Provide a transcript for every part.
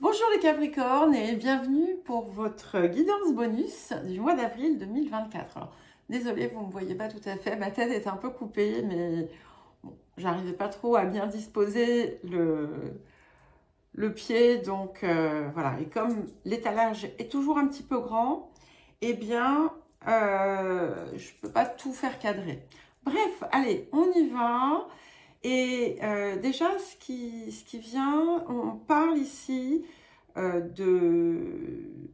Bonjour les Capricornes et bienvenue pour votre guidance bonus du mois d'avril 2024. Alors, désolée, vous ne me voyez pas tout à fait, ma tête est un peu coupée, mais bon, j'arrivais pas trop à bien disposer le pied, donc voilà. Et comme l'étalage est toujours un petit peu grand, eh bien, je peux pas tout faire cadrer. Bref, allez, on y va. Et déjà, ce qui vient, on parle ici d'une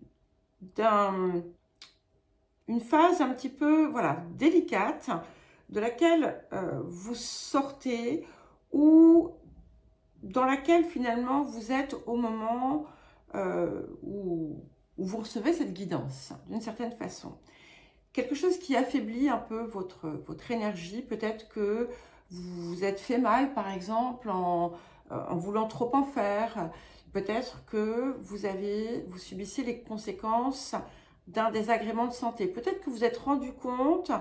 phase un petit peu voilà, délicate de laquelle vous sortez ou dans laquelle finalement vous êtes au moment où vous recevez cette guidance d'une certaine façon. Quelque chose qui affaiblit un peu votre énergie, peut-être que vous vous êtes fait mal, par exemple, en voulant trop en faire. Peut-être que vous subissez les conséquences d'un désagrément de santé. Peut-être que vous vous êtes rendu compte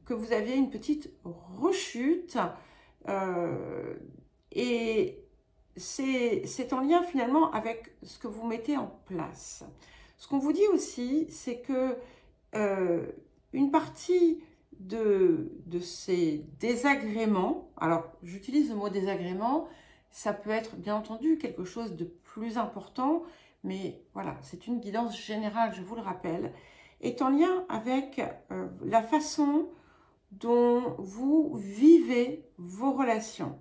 que vous aviez une petite rechute. Et c'est en lien finalement avec ce que vous mettez en place. Ce qu'on vous dit aussi, c'est que une partie de ces désagréments, alors j'utilise le mot désagrément, ça peut être bien entendu quelque chose de plus important, mais voilà, c'est une guidance générale, je vous le rappelle, est en lien avec la façon dont vous vivez vos relations.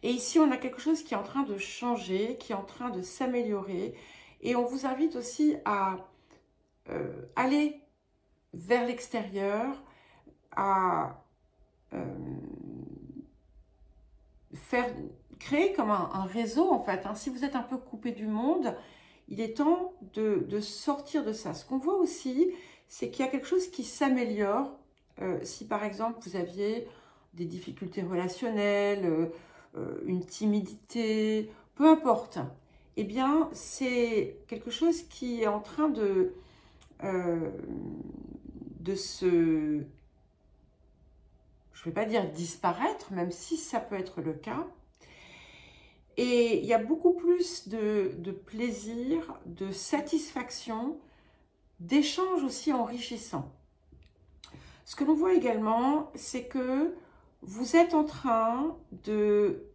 Et ici, on a quelque chose qui est en train de changer, qui est en train de s'améliorer, et on vous invite aussi à aller vers l'extérieur, à créer comme un réseau en fait. Hein. Si vous êtes un peu coupé du monde, il est temps de sortir de ça. Ce qu'on voit aussi, c'est qu'il y a quelque chose qui s'améliore. Si par exemple vous aviez des difficultés relationnelles, une timidité, peu importe, eh bien c'est quelque chose qui est en train de se, je ne vais pas dire disparaître, même si ça peut être le cas. Et il y a beaucoup plus de plaisir, de satisfaction, d'échanges aussi enrichissants. Ce que l'on voit également, c'est que vous êtes en train de,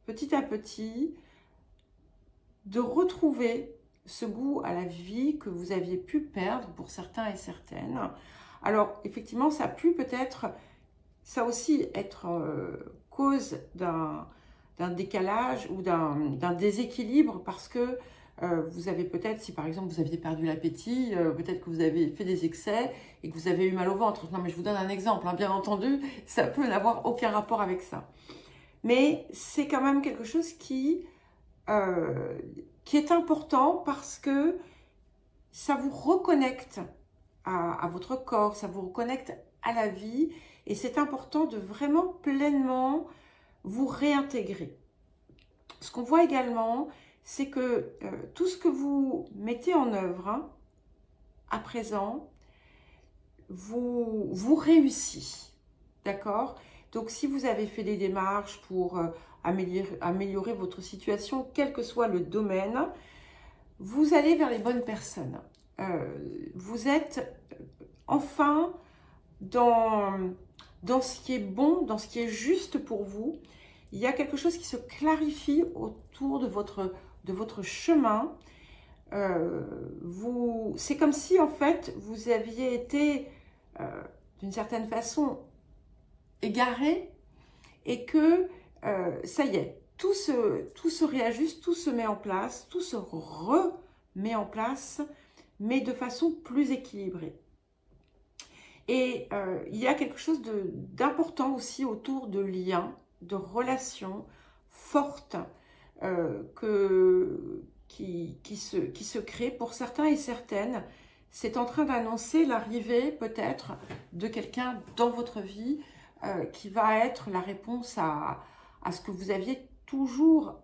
petit à petit, de retrouver ce goût à la vie que vous aviez pu perdre pour certains et certaines. Alors, effectivement, ça a pu peut-être, ça aussi être cause d'un décalage ou d'un déséquilibre parce que vous avez peut-être, si par exemple vous aviez perdu l'appétit, peut-être que vous avez fait des excès et que vous avez eu mal au ventre. Non, mais je vous donne un exemple, hein, bien entendu, ça peut n'avoir aucun rapport avec ça. Mais c'est quand même quelque chose qui est important parce que ça vous reconnecte à votre corps, ça vous reconnecte à la vie et c'est important de vraiment pleinement vous réintégrer. Ce qu'on voit également, c'est que tout ce que vous mettez en œuvre hein, à présent, vous réussit, d'accord? Donc si vous avez fait des démarches pour améliorer votre situation, quel que soit le domaine, vous allez vers les bonnes personnes. Vous êtes enfin dans ce qui est bon, dans ce qui est juste pour vous. Il y a quelque chose qui se clarifie autour de votre chemin. C'est comme si en fait vous aviez été d'une certaine façon égaré et que ça y est, tout se réajuste, tout se met en place, tout se remet en place, mais de façon plus équilibrée. Et il y a quelque chose d'important aussi autour de liens, de relations fortes qui se créent pour certains et certaines. C'est en train d'annoncer l'arrivée peut-être de quelqu'un dans votre vie qui va être la réponse à ce que vous aviez toujours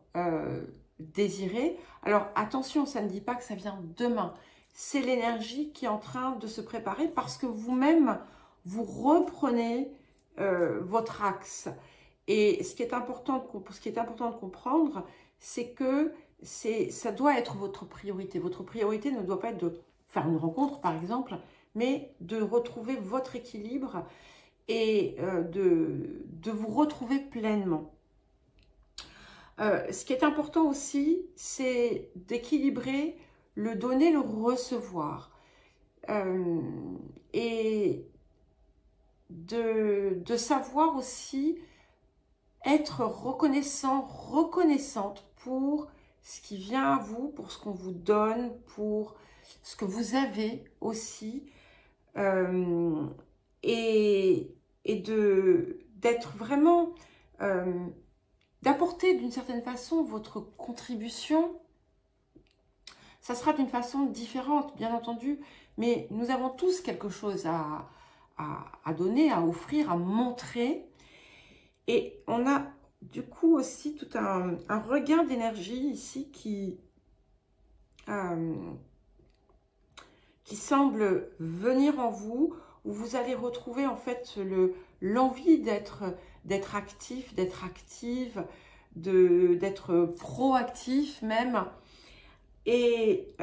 désiré. Alors attention, ça ne dit pas que ça vient demain. C'est l'énergie qui est en train de se préparer parce que vous-même, vous reprenez votre axe. Et ce qui est important de comprendre, c'est que ça doit être votre priorité. Votre priorité ne doit pas être de faire une rencontre, par exemple, mais de retrouver votre équilibre et de vous retrouver pleinement. Ce qui est important aussi, c'est d'équilibrer le donner, le recevoir. Et de savoir aussi être reconnaissant, reconnaissante pour ce qui vient à vous, pour ce qu'on vous donne, pour ce que vous avez aussi. Et d'être vraiment, d'apporter d'une certaine façon votre contribution. Ça sera d'une façon différente, bien entendu, mais nous avons tous quelque chose à donner, à offrir, à montrer. Et on a du coup aussi tout un regain d'énergie ici qui semble venir en vous, où vous allez retrouver en fait l'envie d'être actif, d'être active, d'être proactif même. Et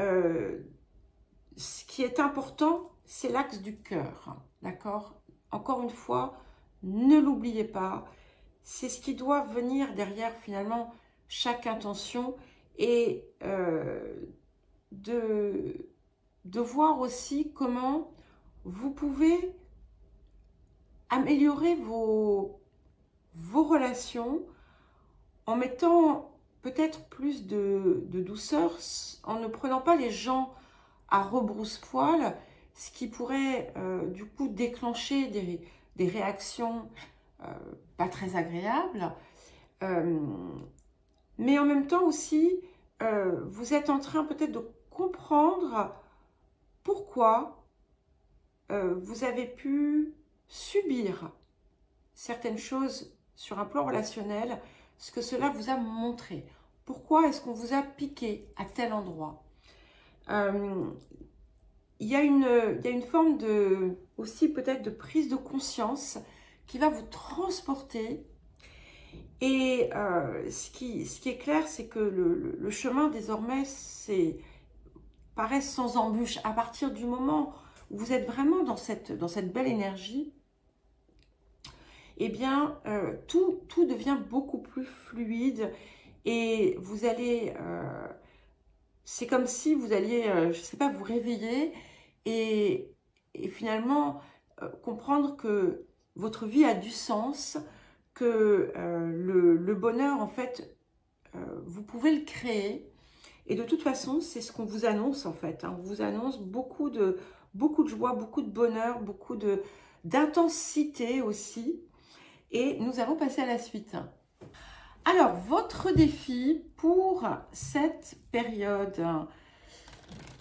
ce qui est important, c'est l'axe du cœur, d'accord? Encore une fois, ne l'oubliez pas, c'est ce qui doit venir derrière finalement chaque intention et de voir aussi comment vous pouvez améliorer vos relations en mettant peut-être plus de douceur, en ne prenant pas les gens à rebrousse-poil, ce qui pourrait du coup déclencher des réactions pas très agréables. Mais en même temps aussi, vous êtes en train peut-être de comprendre pourquoi vous avez pu subir certaines choses sur un plan relationnel, ce que cela vous a montré. Pourquoi est-ce qu'on vous a piqué à tel endroit? Il y a une forme aussi peut-être de prise de conscience qui va vous transporter. Et ce qui est clair, c'est que le chemin désormais paraît sans embûche. À partir du moment où vous êtes vraiment dans cette belle énergie, eh bien, tout devient beaucoup plus fluide et vous allez, c'est comme si vous alliez, je ne sais pas, vous réveiller et finalement comprendre que votre vie a du sens, que le bonheur, en fait, vous pouvez le créer. Et de toute façon, c'est ce qu'on vous annonce, en fait. Hein. On vous annonce beaucoup de joie, beaucoup de bonheur, beaucoup d'intensité aussi. Et nous allons passer à la suite. Alors, votre défi pour cette période,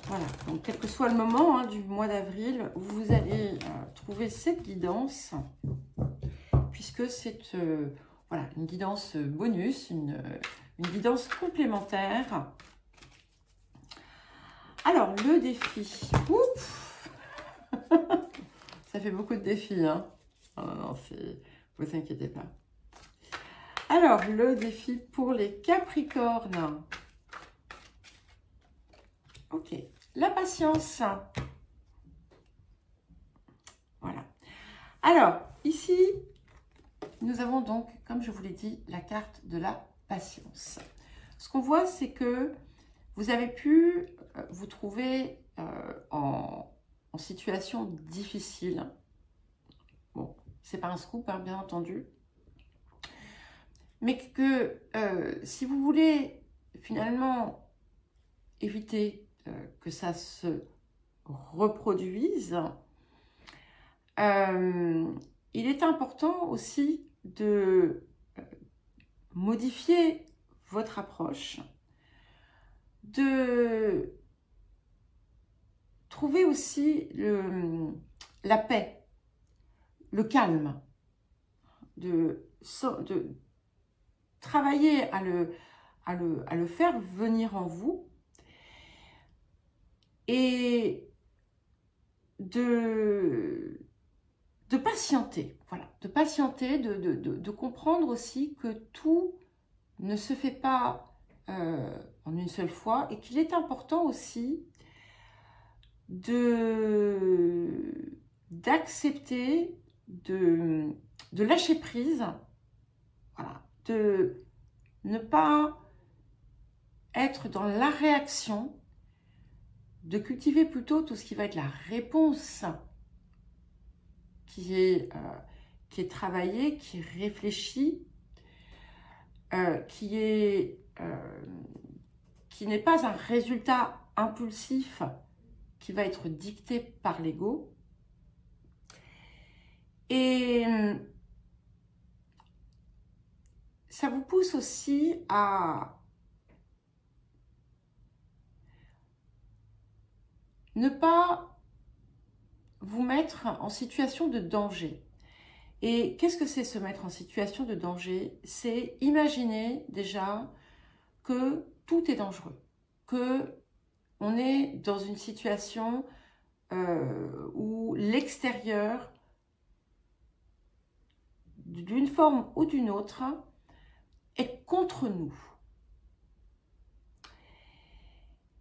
voilà, donc quel que soit le moment hein, du mois d'avril, vous allez trouver cette guidance, puisque c'est voilà, une guidance bonus, une guidance complémentaire. Alors, le défi, ouf ça fait beaucoup de défis, hein. Non, non, vous inquiétez pas. Alors, le défi pour les Capricornes. Ok, la patience. Voilà. Alors, ici, nous avons donc, comme je vous l'ai dit, la carte de la patience. Ce qu'on voit, c'est que vous avez pu vous trouver en situation difficile. Bon, c'est pas un scoop, hein, bien entendu. Mais que si vous voulez finalement éviter que ça se reproduise, il est important aussi de modifier votre approche, de trouver aussi la paix, le calme, de travailler à le faire venir en vous et de patienter, voilà, de patienter, de comprendre aussi que tout ne se fait pas en une seule fois et qu'il est important aussi d'accepter, de lâcher prise, voilà, de ne pas être dans la réaction, de cultiver plutôt tout ce qui va être la réponse qui est travaillée, qui est réfléchie, qui n'est pas un résultat impulsif qui va être dicté par l'ego. Et ça vous pousse aussi à ne pas vous mettre en situation de danger. Et qu'est-ce que c'est se mettre en situation de danger? C'est imaginer déjà que tout est dangereux, que on est dans une situation où l'extérieur, d'une forme ou d'une autre, est contre nous.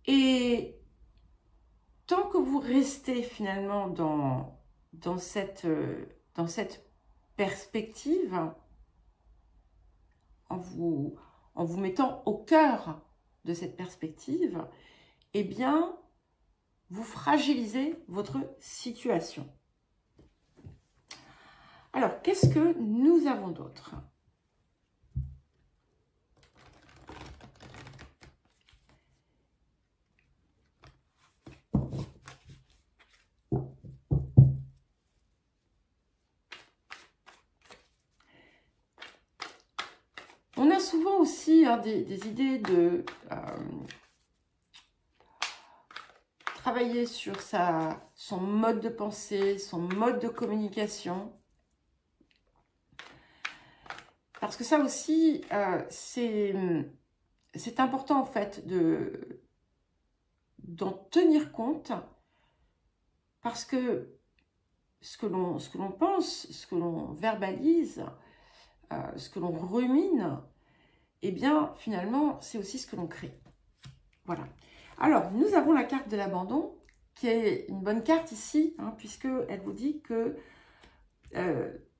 Et tant que vous restez finalement dans cette perspective, en vous mettant au cœur de cette perspective, eh bien, vous fragilisez votre situation. Alors, qu'est-ce que nous avons d'autre? On a souvent aussi des idées de travailler sur son mode de pensée, son mode de communication. Parce que ça aussi, c'est important en fait d'en tenir compte. Parce que ce que l'on pense, ce que l'on verbalise, ce que l'on rumine, eh bien, finalement, c'est aussi ce que l'on crée. Voilà. Alors, nous avons la carte de l'abandon, qui est une bonne carte ici, hein, puisqu'elle vous dit que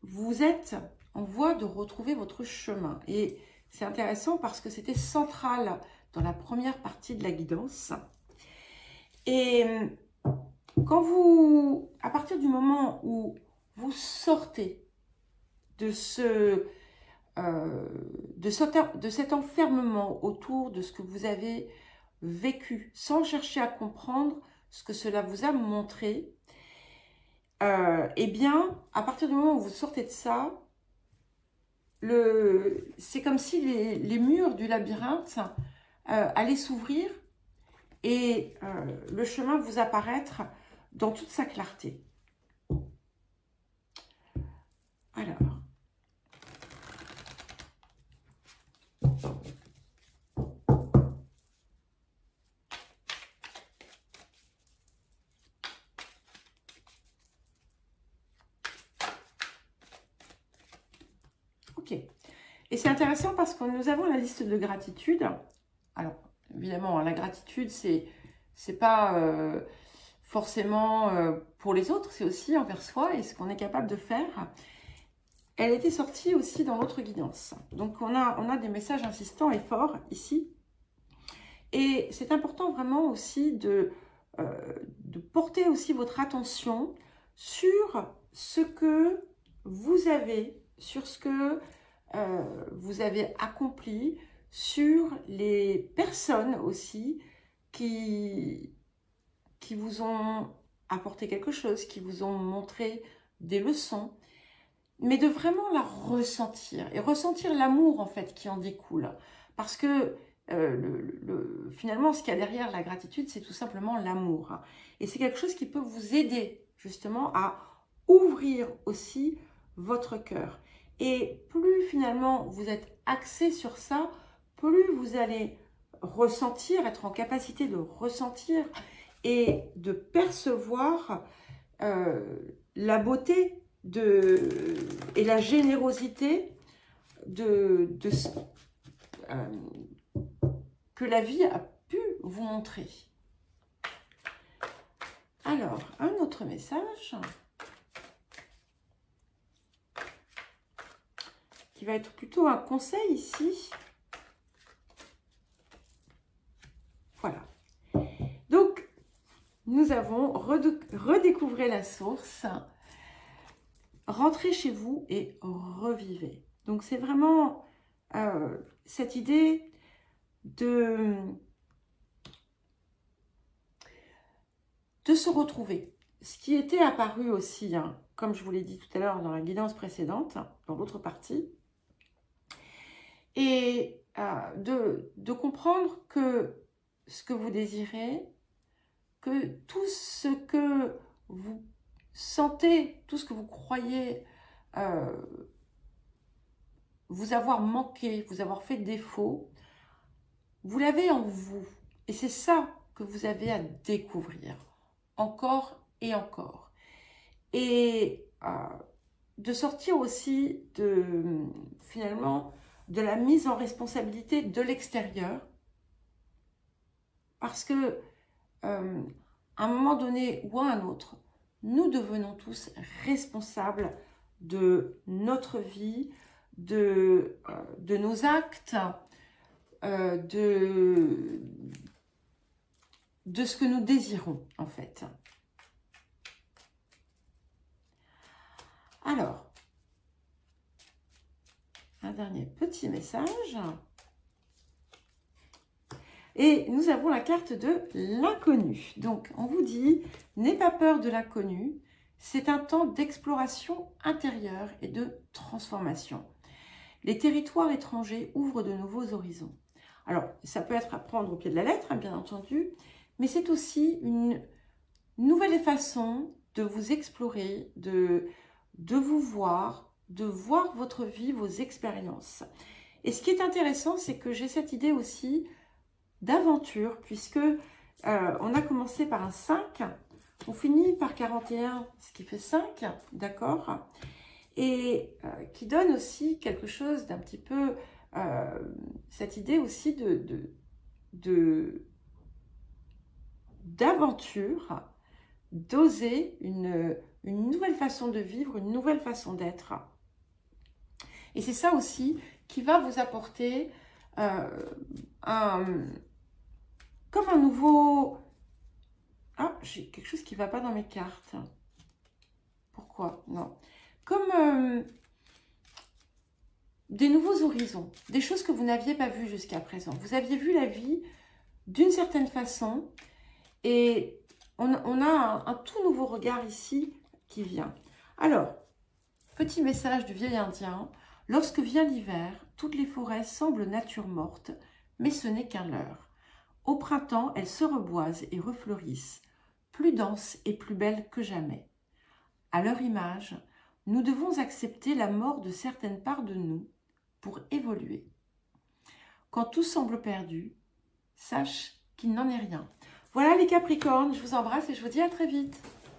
vous êtes en voie de retrouver votre chemin. Et c'est intéressant parce que c'était central dans la première partie de la guidance. Et à partir du moment où vous sortez de cet enfermement autour de ce que vous avez vécu, sans chercher à comprendre ce que cela vous a montré, eh bien, à partir du moment où vous sortez de ça, c'est comme si les murs du labyrinthe allaient s'ouvrir et le chemin vous apparaître dans toute sa clarté. Alors, ok. Et c'est intéressant parce que nous avons la liste de gratitude. Alors, évidemment, la gratitude, c'est pas forcément pour les autres, c'est aussi envers soi et ce qu'on est capable de faire. Elle était sortie aussi dans l'autre guidance. Donc, on a des messages insistants et forts ici. Et c'est important vraiment aussi de porter aussi votre attention sur ce que vous avez, sur ce que vous avez accompli, sur les personnes aussi qui vous ont apporté quelque chose, qui vous ont montré des leçons, mais de vraiment la ressentir et ressentir l'amour en fait qui en découle. Parce que finalement, ce qu'il y a derrière la gratitude, c'est tout simplement l'amour. Et c'est quelque chose qui peut vous aider justement à ouvrir aussi votre cœur. Et plus finalement vous êtes axé sur ça, plus vous allez ressentir, être en capacité de ressentir et de percevoir la beauté et la générosité de que la vie a pu vous montrer. Alors, un autre message qui va être plutôt un conseil ici. Voilà. Donc, nous avons redécouvré la source, rentrez chez vous et revivez. Donc, c'est vraiment cette idée de se retrouver. Ce qui était apparu aussi, hein, comme je vous l'ai dit tout à l'heure dans la guidance précédente, dans l'autre partie, et de comprendre que ce que vous désirez, que tout ce que vous sentez, tout ce que vous croyez vous avoir manqué, vous avoir fait défaut, vous l'avez en vous. Et c'est ça que vous avez à découvrir, encore et encore. Et de sortir aussi finalement de la mise en responsabilité de l'extérieur, parce que à un moment donné ou à un autre, nous devenons tous responsables de notre vie, de nos actes, de ce que nous désirons en fait. Alors, un dernier petit message. Et nous avons la carte de l'inconnu. Donc, on vous dit, n'aie pas peur de l'inconnu. C'est un temps d'exploration intérieure et de transformation. Les territoires étrangers ouvrent de nouveaux horizons. Alors, ça peut être à prendre au pied de la lettre, hein, bien entendu, mais c'est aussi une nouvelle façon de vous explorer, de vous voir, de voir votre vie, vos expériences. Et ce qui est intéressant, c'est que j'ai cette idée aussi d'aventure, puisque on a commencé par un 5, on finit par 41, ce qui fait 5, d'accord, et qui donne aussi quelque chose d'un petit peu, cette idée aussi d'aventure, d'oser une nouvelle façon de vivre, une nouvelle façon d'être. Et c'est ça aussi qui va vous apporter comme un nouveau... Ah, j'ai quelque chose qui ne va pas dans mes cartes. Pourquoi? Non. Comme des nouveaux horizons, des choses que vous n'aviez pas vues jusqu'à présent. Vous aviez vu la vie d'une certaine façon et on a un tout nouveau regard ici qui vient. Alors, petit message du vieil indien. Lorsque vient l'hiver, toutes les forêts semblent nature morte, mais ce n'est qu'un leurre. Au printemps, elles se reboisent et refleurissent, plus denses et plus belles que jamais. À leur image, nous devons accepter la mort de certaines parts de nous pour évoluer. Quand tout semble perdu, sache qu'il n'en est rien. Voilà les Capricornes, je vous embrasse et je vous dis à très vite.